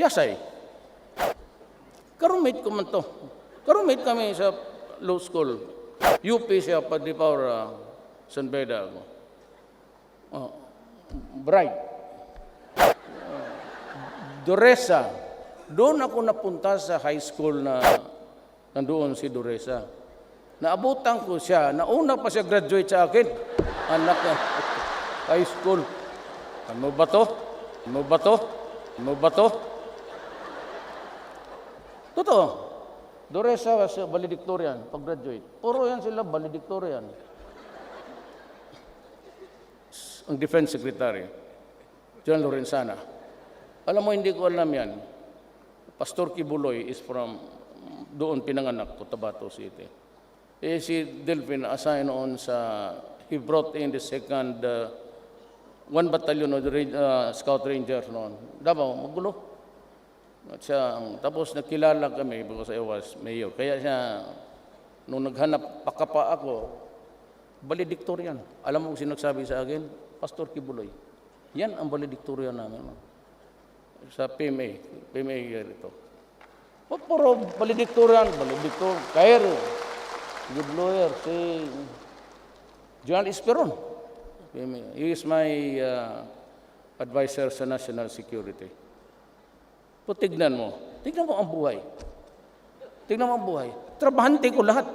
Yasay. Karumate ko man to. Karumate kami sa law school. UP siya, Padre Paura, San Beda ako. Bright. Doresa. Doon ako napunta sa high school na nandoon si Doresa. Naabutan ko siya. Nauna pa siya graduate sa akin. Anak na. High school. Ano ba to? Ano ba to? Ano ba to? Totoo. Doresa was valedictorian pag-graduate. Puro yan sila valedictorian. Ang Defense Secretary, John Lorenzana. Alam mo, hindi ko alam yan. Pastor Kibuloy is from doon pinanganak, Cotabato City. Si Delphine assigned on sa, he brought in the second, 1 battalion of the Scout Rangers noon. Davao, magulo. At siya, tapos nakilala kami because I was mayor. Kaya siya, nung naghanap pakapa ako, valedictorian. Alam mo kung sino nagsabi sa akin? Pastor Kibuloy. Yan ang valedictorian namin. Sa PMA. PMA ito. Puro valedictorian, Kair, good lawyer, si John Esperon. He is my advisor sa national security. Tignan mo ang buhay. Tignan mo ang buhay. Trabahante ko lahat.